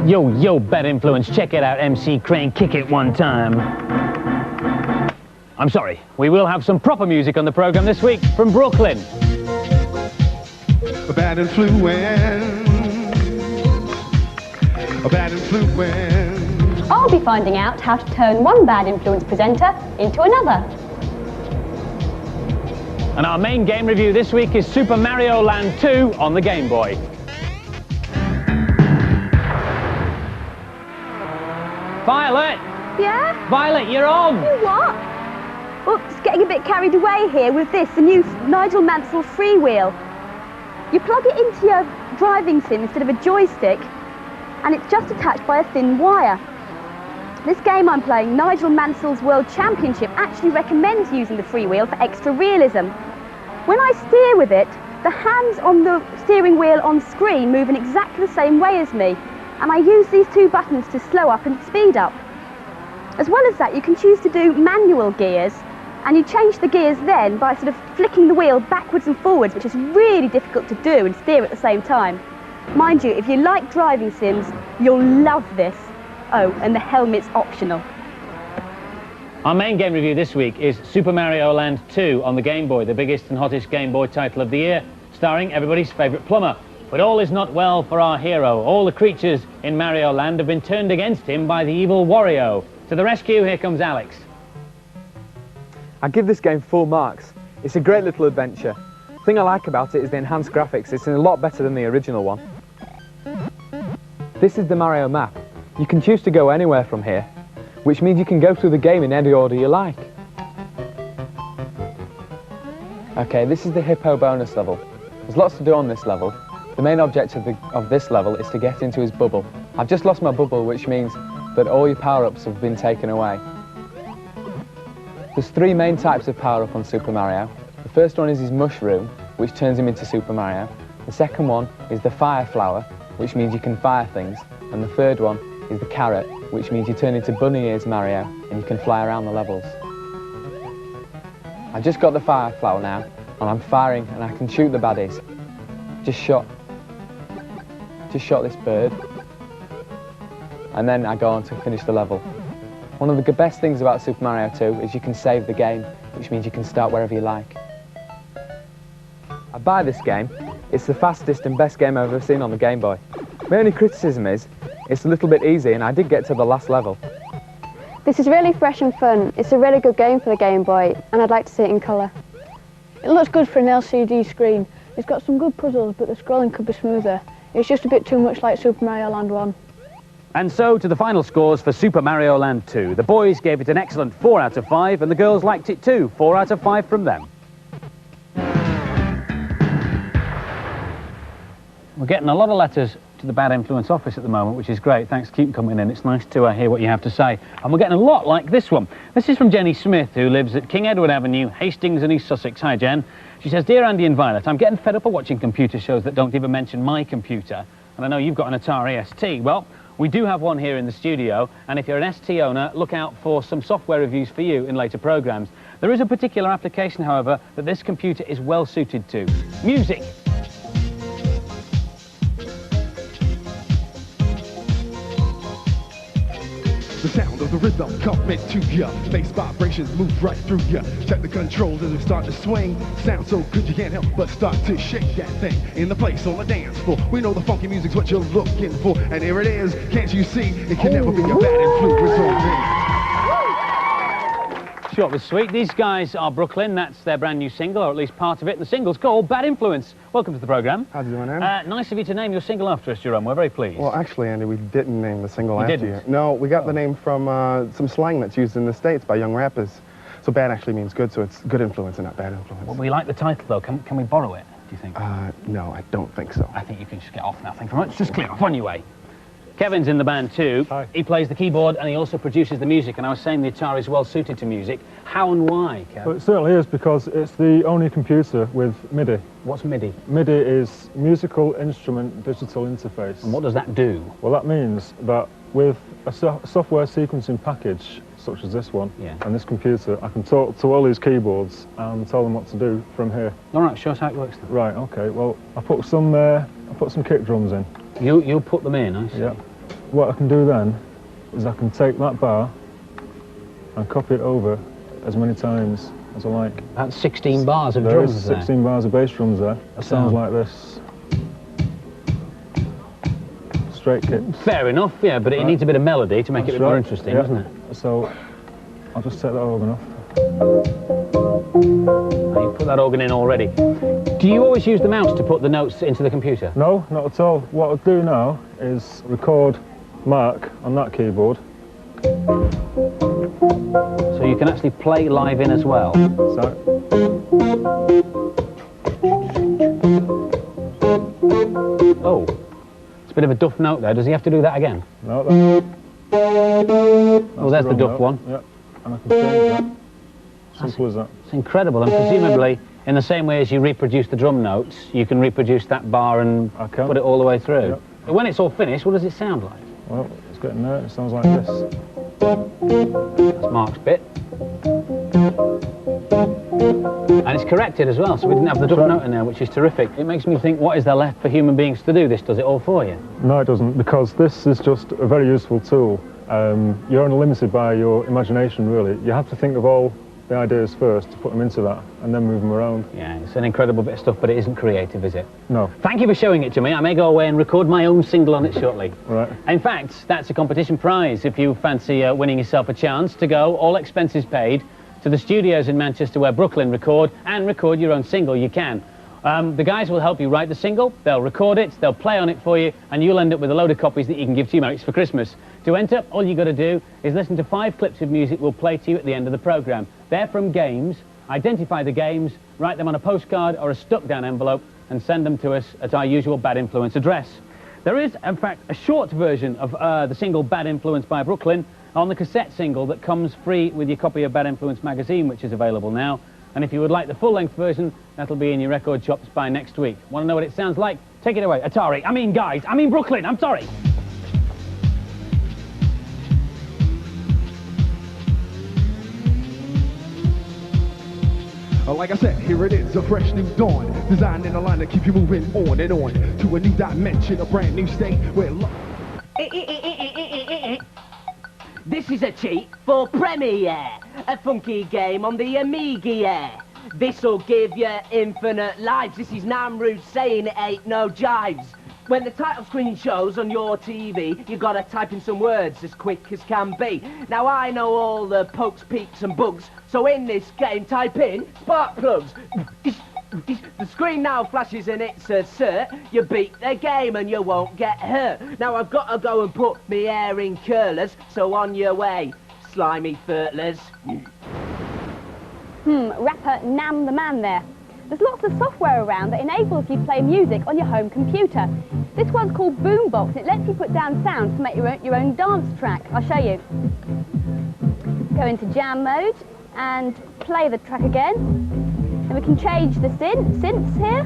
Yo, yo, bad influence. Check it out, MC Crane. Kick it one time. I'm sorry, we will have some proper music on the programme this week from Brooklyn. A bad influence. A bad influence. I'll be finding out how to turn one bad influence presenter into another. And our main game review this week is Super Mario Land 2 on the Game Boy. Violet! Yeah? Violet, you're on! You what? Oops, getting a bit carried away here with this, the new Nigel Mansell Freewheel. You plug it into your driving sim instead of a joystick, and it's just attached by a thin wire. This game I'm playing, Nigel Mansell's World Championship, actually recommends using the freewheel for extra realism. When I steer with it, the hands on the steering wheel on screen move in exactly the same way as me, and I use these two buttons to slow up and speed up. As well as that, you can choose to do manual gears, and you change the gears then by sort of flicking the wheel backwards and forwards, which is really difficult to do and steer at the same time. Mind you, if you like driving sims, you'll love this. Oh, and the helmet's optional. Our main game review this week is Super Mario Land 2 on the Game Boy, the biggest and hottest Game Boy title of the year, starring everybody's favourite plumber. But all is not well for our hero. All the creatures in Mario Land have been turned against him by the evil Wario. To the rescue, here comes Alex. I give this game 4 marks. It's a great little adventure. The thing I like about it is the enhanced graphics. It's a lot better than the original one. This is the Mario map. You can choose to go anywhere from here, which means you can go through the game in any order you like. Okay, this is the Hippo bonus level. There's lots to do on this level. The main objective of this level is to get into his bubble. I've just lost my bubble, which means that all your power-ups have been taken away. There's 3 main types of power-up on Super Mario. The first one is his mushroom, which turns him into Super Mario. The second one is the fire flower, which means you can fire things. And the third one is the carrot, which means you turn into Bunny Ears Mario and you can fly around the levels. I've just got the fire flower now, and I'm firing and I can shoot the baddies. Just shot this bird, and then I go on to finish the level. One of the best things about Super Mario 2 is you can save the game, which means you can start wherever you like. I buy this game. It's the fastest and best game I've ever seen on the Game Boy. My only criticism is it's a little bit easy, and I did get to the last level. This is really fresh and fun. It's a really good game for the Game Boy, and I'd like to see it in colour. It looks good for an LCD screen. It's got some good puzzles, but the scrolling could be smoother. It's just a bit too much like Super Mario Land 1. And so to the final scores for Super Mario Land 2. The boys gave it an excellent 4 out of 5, and the girls liked it too. 4 out of 5 from them. We're getting a lot of letters to the Bad Influence office at the moment, which is great. Thanks, keep coming in. It's nice to hear what you have to say. And we're getting a lot like this one. This is from Jenny Smith, who lives at King Edward Avenue, Hastings and East Sussex. Hi, Jen. She says, Dear Andy and Violet, I'm getting fed up of watching computer shows that don't even mention my computer. And I know you've got an Atari ST. Well, we do have one here in the studio, and if you're an ST owner, look out for some software reviews for you in later programmes. There is a particular application, however, that this computer is well suited to. Music. The sound of the rhythm coming to ya. Bass vibrations move right through ya. Check the controls as we start to swing. Sound so good you can't help but start to shake that thing in the place on the dance floor. We know the funky music's what you're looking for, and here it is. Can't you see? It can never be a bad influence on me. Short but sweet. These guys are Brooklyn. That's their brand new single, or at least part of it. The single's called Bad Influence. Welcome to the programme. How's it doing, Andy? Nice of you to name your single after us, Jerome. We're very pleased. Well, actually, Andy, we didn't name the single You after didn't? you. No, we got the name from some slang that's used in the States by young rappers. So bad actually means good, so it's good influence and not bad influence. Well, we like the title, though. Can we borrow it, do you think? No, I don't think so. I think you can just get off now. Thank you very much. Just clear off on your way. Kevin's in the band too. Hi. He plays the keyboard and he also produces the music, and I was saying the Atari is well suited to music. How and why, Kev? Well, it certainly is, because it's the only computer with MIDI. What's MIDI? MIDI is Musical Instrument Digital Interface. And what does that do? Well, that means that with a software sequencing package, such as this one, and this computer, I can talk to all these keyboards and tell them what to do from here. All right, show us how it works then. Right, okay, well, I put some kick drums in. You'll put them in, I see. Yeah. what I can do then is I can take that bar and copy it over as many times as I like. That's 16 bars of There drums is there. 16 bars of bass drums there. It sounds like this. Straight kick. Fair enough, yeah, but it needs a bit of melody to make it a bit more interesting, yeah. doesn't it? So I'll just take that organ off. You put that organ in already. Do you always use the mouse to put the notes into the computer? No, not at all. What I'll do now is record Mark on that keyboard. So you can actually play live in as well. So. Oh, it's a bit of a duff note there. Does he have to do that again? No, that's Oh, there's the duff note. one. Yeah, and I can change that. Simple as that. It's incredible, and presumably, in the same way as you reproduce the drum notes, you can reproduce that bar and put it all the way through. Yep. But when it's all finished, what does it sound like? Well, it's getting there. It sounds like this. That's Mark's bit. And it's corrected as well, so we didn't have the duff note in there, which is terrific. It makes me think, what is there left for human beings to do? This does it all for you? No, it doesn't, because this is just a very useful tool. You're only limited by your imagination, really. You have to think of all the ideas first to put them into that, and then move them around. Yeah, it's an incredible bit of stuff, but it isn't creative, is it? No. Thank you for showing it to me. I may go away and record my own single on it shortly. Right. In fact, that's a competition prize. If you fancy winning yourself a chance to go, all expenses paid, to the studios in Manchester where Brooklyn record, and record your own single, you can. The guys will help you write the single, they'll record it, they'll play on it for you, and you'll end up with a load of copies that you can give to your mates for Christmas. To enter, all you got to do is listen to 5 clips of music we'll play to you at the end of the programme. They're from games. Identify the games, write them on a postcard or a stuck-down envelope, and send them to us at our usual Bad Influence address. There is, in fact, a short version of the single Bad Influence by Brooklyn on the cassette single that comes free with your copy of Bad Influence magazine, which is available now. And if you would like the full-length version, that'll be in your record shops by next week. Want to know what it sounds like? Take it away. Atari, Brooklyn, I'm sorry. Like I said, here it is, a fresh new dawn, designed in a line to keep you moving on and on to a new dimension, a brand new state where This is a cheat for Premiere, a funky game on the Amiga. This'll give you infinite lives. This is Namru saying it ain't no jives. When the title screen shows on your TV, you gotta type in some words as quick as can be. Now I know all the pokes, peaks and bugs, so in this game type in spark plugs. The screen now flashes and it's a cert. You beat the game and you won't get hurt. Now I've got to go and put me hair in curlers, so on your way, slimy furtlers. Rapper Nam the Man there. There's lots of software around that enables you to play music on your home computer. This one's called Boombox. It lets you put down sounds to make your own dance track. I'll show you. Go into jam mode and play the track again. Then we can change the synths here.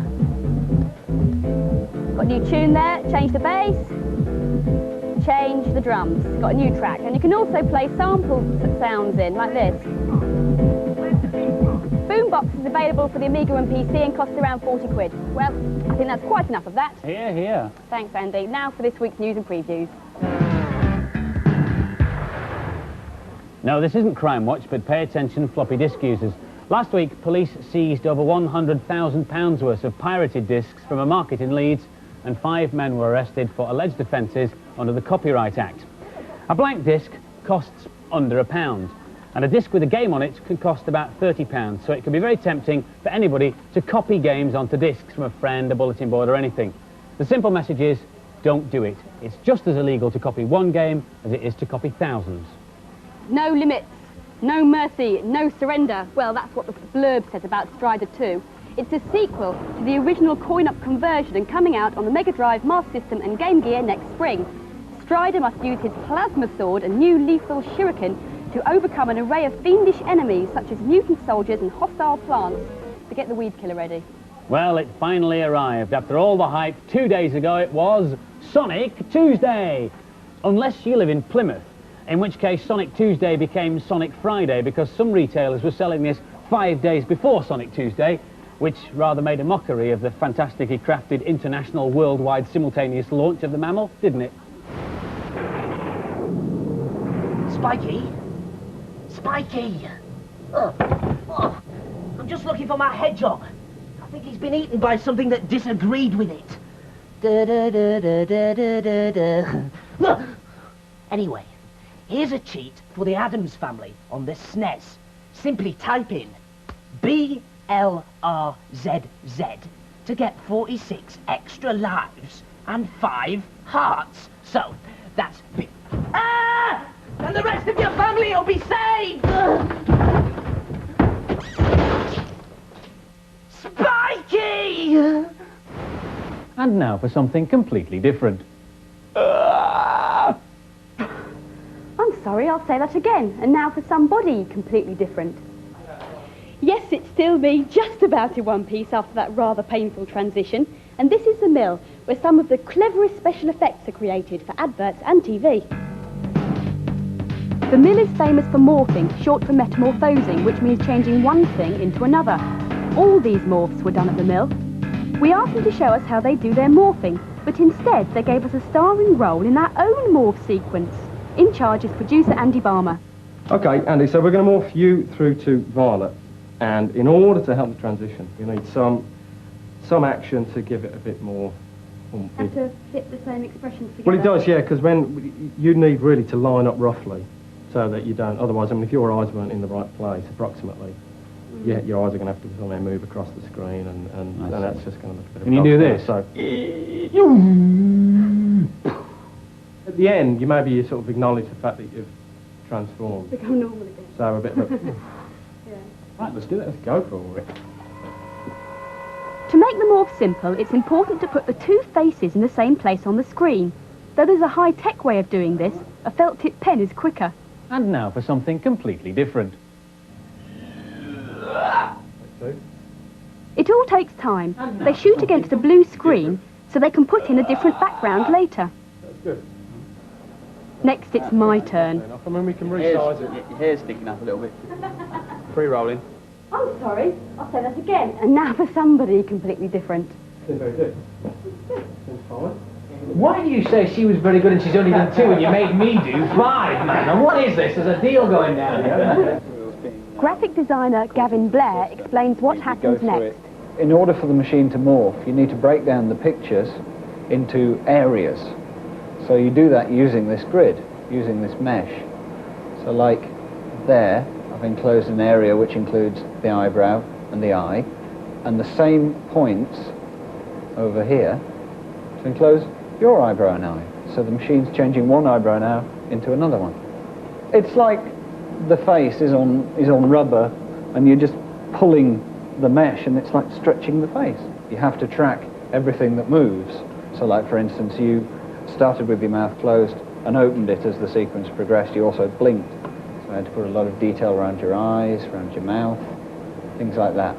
Got a new tune there. Change the bass. Change the drums. Got a new track. And you can also play sample sounds in, like this. Boombox is available for the Amiga and PC and costs around 40 quid. Well, I think that's quite enough of that. Here, here. Thanks, Andy. Now for this week's news and previews. No, this isn't Crime Watch, but pay attention, floppy disk users. Last week, police seized over £100,000 worth of pirated discs from a market in Leeds, and 5 men were arrested for alleged offences under the Copyright Act. A blank disc costs under £1. And a disc with a game on it can cost about £30, so it can be very tempting for anybody to copy games onto discs from a friend, a bulletin board or anything. The simple message is, don't do it. It's just as illegal to copy one game as it is to copy thousands. No limits, no mercy, no surrender. Well, that's what the blurb says about Strider 2. It's a sequel to the original coin-op conversion and coming out on the Mega Drive, Master System and Game Gear next spring. Strider must use his plasma sword and new lethal shuriken to overcome an array of fiendish enemies such as mutant soldiers and hostile plants to get the weed killer ready. Well, it finally arrived. After all the hype, 2 days ago it was Sonic Tuesday. Unless you live in Plymouth, in which case Sonic Tuesday became Sonic Friday because some retailers were selling this 5 days before Sonic Tuesday, which rather made a mockery of the fantastically crafted international worldwide simultaneous launch of the mammal, didn't it? Spiky? Spiky! Oh, I'm just looking for my hedgehog. I think he's been eaten by something that disagreed with it. Look! Anyway, here's a cheat for the Addams family on the SNES. Simply type in BLRZZ to get 46 extra lives and 5 hearts. So, that's big. Ah! And the rest of your family will be saved! Spiky! And now for something completely different. I'm sorry, I'll say that again. And now for somebody completely different. Yes, it's still me, just about in one piece after that rather painful transition. And this is the mill, where some of the cleverest special effects are created for adverts and TV. The mill is famous for morphing, short for metamorphosing, which means changing one thing into another. All these morphs were done at the mill. We asked them to show us how they do their morphing, but instead they gave us a starring role in our own morph sequence. In charge is producer Andy Barmer. Okay, Andy, so we're going to morph you through to Violet. And in order to help the transition, you need some action to give it a bit more oomph. Have to fit the same expressions together. Well, it does, yeah, because when you need really to line up roughly so that you don't, otherwise, I mean, if your eyes weren't in the right place, approximately, yeah, your eyes are going to have to somehow move across the screen, and that's just going to look a bit Can you do this? So, at the end, you maybe sort of acknowledge the fact that you've transformed. Become normal again. So a bit of a... Right, let's do it. Let's go for it. To make the morph simple, it's important to put the two faces in the same place on the screen. Though there's a high-tech way of doing this, a felt-tip pen is quicker. And now for something completely different. It all takes time. They shoot against a blue screen, so they can put in a different background later. That's good. Next, it's my turn. I mean, we can resize it. Your hair's sticking up a little bit. Free-rolling. Oh, sorry. I'll say that again. And now for somebody completely different. Very good. Seems fine. Why do you say she was very good and she's only done 2 and you made me do 5, man? And what is this? There's a deal going down here. Graphic designer Gavin Blair explains what happens next. In order for the machine to morph, you need to break down the pictures into areas. So you do that using this grid, using this mesh. So like there, I've enclosed an area which includes the eyebrow and the eye, and the same points over here to enclose your eyebrow and eye. So the machine's changing one eyebrow now into another one. It's like the face is on rubber, and you're just pulling the mesh, and it's like stretching the face. You have to track everything that moves. So like, for instance, you started with your mouth closed and opened it as the sequence progressed. You also blinked. So I had to put a lot of detail around your eyes, around your mouth, things like that.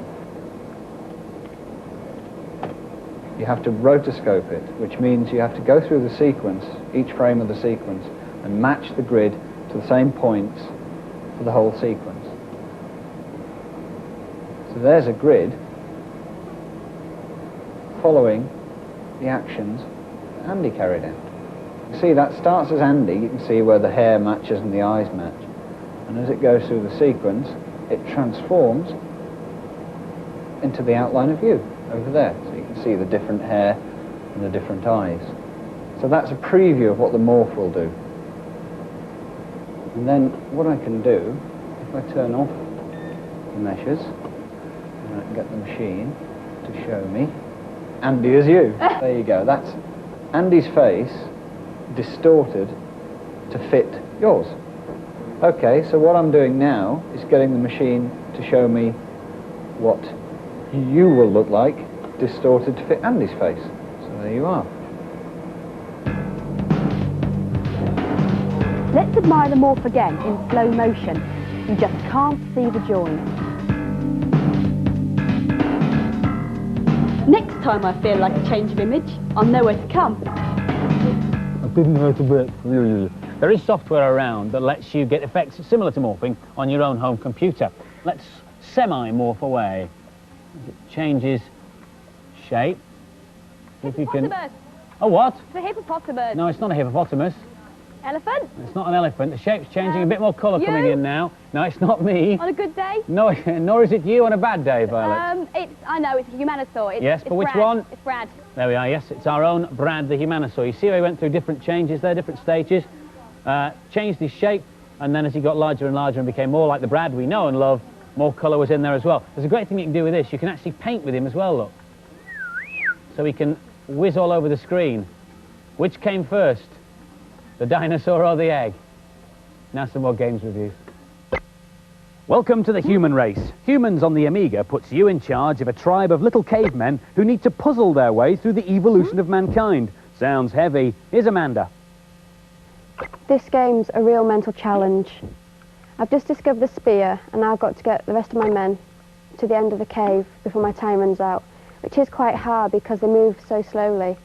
You have to rotoscope it, which means you have to go through the sequence, each frame of the sequence, and match the grid to the same points for the whole sequence. So there's a grid following the actions that Andy carried out. You see, that starts as Andy. You can see where the hair matches and the eyes match. And as it goes through the sequence, it transforms into the outline of you over there. So you can see the different hair and the different eyes. So that's a preview of what the morph will do. And then what I can do, if I turn off the meshes, and I can get the machine to show me Andy as you. There you go. That's Andy's face distorted to fit yours. Okay, so what I'm doing now is getting the machine to show me what you will look like distorted to fit Andy's face. So there you are. Let's admire the morph again in slow motion. You just can't see the join. Next time I feel like a change of image, I'll know where to come. I didn't know to wait. There is software around that lets you get effects similar to morphing on your own home computer. Let's semi-morph away. It changes shape. If you can... Hippopotamus! Oh, what? It's a hippopotamus. No, it's not a hippopotamus. Elephant? It's not an elephant. The shape's changing, a bit more colour coming in now. No, it's not me. On a good day? No, nor is it you on a bad day, Violet. I know, it's a Humanosaur. Yes, but which one? It's Brad. There we are, yes, it's our own Brad the Humanosaur. You see how he went through different changes there, different stages. Changed his shape, and then as he got larger and larger and became more like the Brad we know and love, more colour was in there as well. There's a great thing you can do with this. You can actually paint with him as well, look. So he can whiz all over the screen. Which came first? The dinosaur or the egg? Now some more games reviews. Welcome to the human race. Humans on the Amiga puts you in charge of a tribe of little cavemen who need to puzzle their way through the evolution of mankind. Sounds heavy. Here's Amanda. This game's a real mental challenge. I've just discovered the spear and now I've got to get the rest of my men to the end of the cave before my time runs out, which is quite hard because they move so slowly.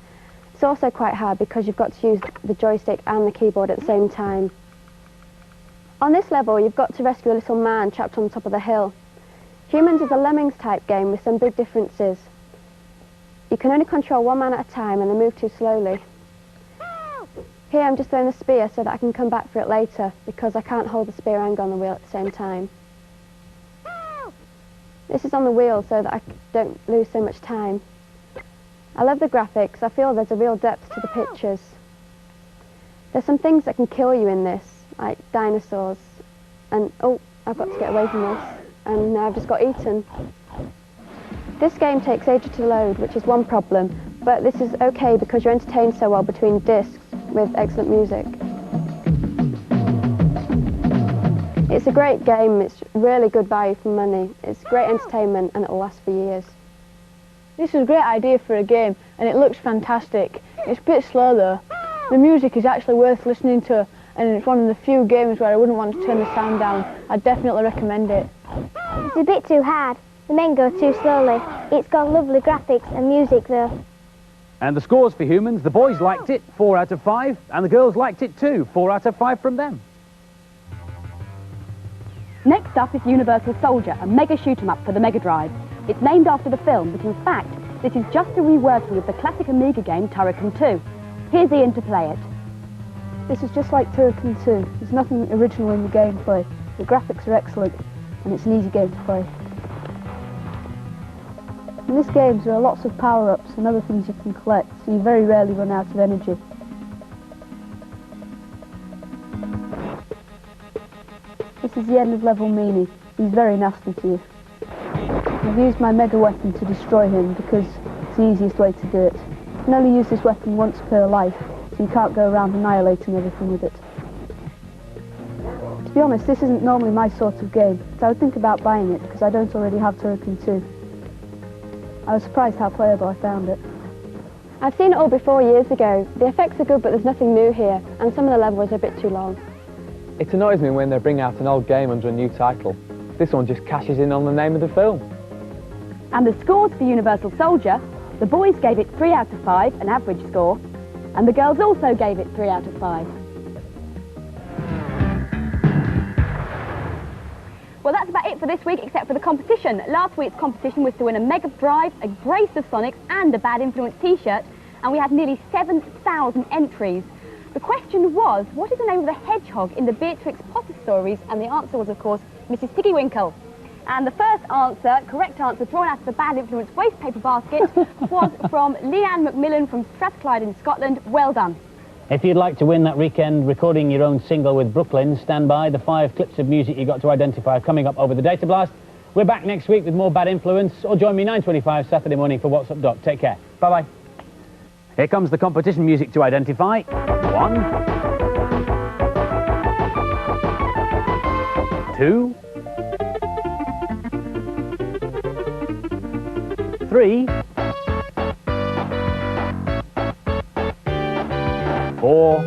It's also quite hard because you've got to use the joystick and the keyboard at the same time. On this level, you've got to rescue a little man trapped on top of the hill. Humans is a Lemmings type game with some big differences. You can only control one man at a time and they move too slowly. Here I'm just throwing the spear so that I can come back for it later because I can't hold the spear and on the wheel at the same time. This is on the wheel so that I don't lose so much time. I love the graphics. I feel there's a real depth to the pictures. There's some things that can kill you in this, like dinosaurs. And, oh, I've got to get away from this. And now I've just got eaten. This game takes ages to load, which is one problem. But this is okay because you're entertained so well between discs with excellent music. It's a great game. It's really good value for money. It's great entertainment and it'll last for years. This is a great idea for a game and it looks fantastic. It's a bit slow though. The music is actually worth listening to and it's one of the few games where I wouldn't want to turn the sound down. I'd definitely recommend it. It's a bit too hard. The men go too slowly. It's got lovely graphics and music though. And the scores for humans, the boys liked it, 4 out of 5, and the girls liked it too, 4 out of 5 from them. Next up is Universal Soldier, a mega shoot-'em-up for the Mega Drive. It's named after the film, but in fact, this is just a reworking of the classic Amiga game Turrican 2. Here's Ian to play it. This is just like Turrican 2. There's nothing original in the gameplay. The graphics are excellent, and it's an easy game to play. In this game, there are lots of power-ups and other things you can collect, so you very rarely run out of energy. This is the end of level Meanie. He's very nasty to you. I've used my mega weapon to destroy him because it's the easiest way to do it. You can only use this weapon once per life, so you can't go around annihilating everything with it. To be honest, this isn't normally my sort of game, but I would think about buying it because I don't already have Turrican 2. I was surprised how playable I found it. I've seen it all before years ago. The effects are good, but there's nothing new here, and some of the levels are a bit too long. It annoys me when they bring out an old game under a new title. This one just cashes in on the name of the film. And the scores for Universal Soldier, the boys gave it 3 out of 5, an average score, and the girls also gave it 3 out of 5. Well, that's about it for this week, except for the competition. Last week's competition was to win a Mega Drive, a brace of Sonics, and a Bad Influence t-shirt, and we had nearly 7,000 entries. The question was, what is the name of the hedgehog in the Beatrix Potter stories? And the answer was, of course, Mrs. Tiggywinkle. And the first answer, correct answer, drawn out of the Bad Influence waste paper basket, was from Leanne McMillan from Strathclyde in Scotland. Well done. If you'd like to win that weekend recording your own single with Brooklyn, stand by. The 5 clips of music you got to identify are coming up over the Data Blast. We're back next week with more Bad Influence, or join me 9:25 Saturday morning for What's Up Doc. Take care. Bye-bye. Here comes the competition music to identify. 1, 2, 3, 4,